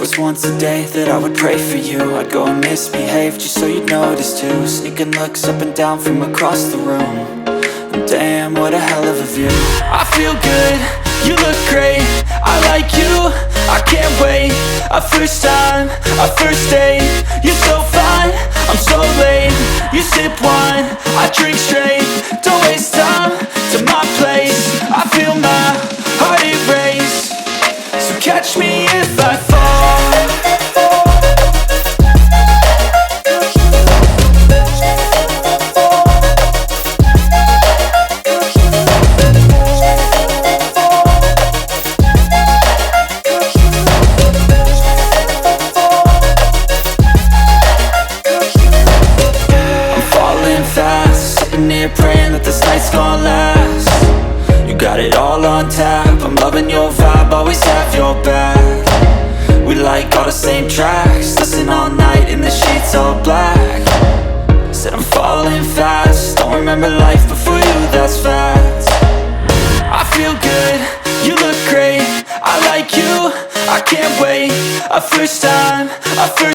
was once a day that I would pray for you. I'd go and misbehave just so you'd notice too. Sneaking looks up and down from across the room. And damn, what a hell of a view. I feel good, you look great, I like you, I can't wait. A first time, a first date. You're so fine, I'm so late. You sip wine, I drink straight. Don't waste time to my place. I feel my heart erase. So catch me if I fall. I'm falling fast, sitting here praying that this night's gonna last. You got it all on tap, I'm loving your vibe, always have your back. We like all the same tracks, listen all night in the sheets all black. Said I'm falling fast, don't remember life before you, that's fact. I feel good, you look great, I like you, I can't wait. A first time, a first